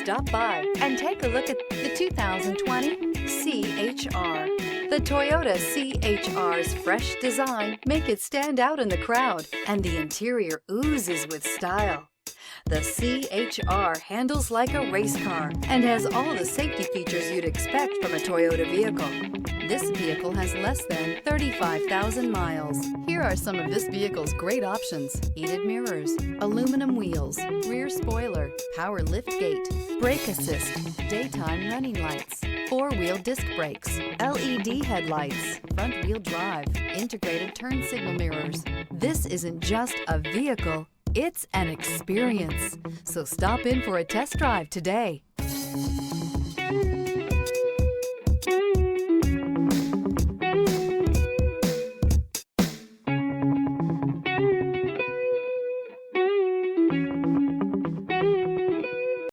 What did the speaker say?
Stop by and take a look at the 2020 C-HR. The Toyota C-HR's fresh design make it stand out in the crowd, and the interior oozes with style. The C-HR handles like a race car and has all the safety features you'd expect from a Toyota vehicle. This vehicle has less than 35,000 miles. Here are some of this vehicle's great options: heated mirrors, aluminum wheels, rear spoiler, power liftgate, brake assist, daytime running lights, four-wheel disc brakes, LED headlights, front-wheel drive, integrated turn signal mirrors. This isn't just a vehicle, it's an experience. So stop in for a test drive today.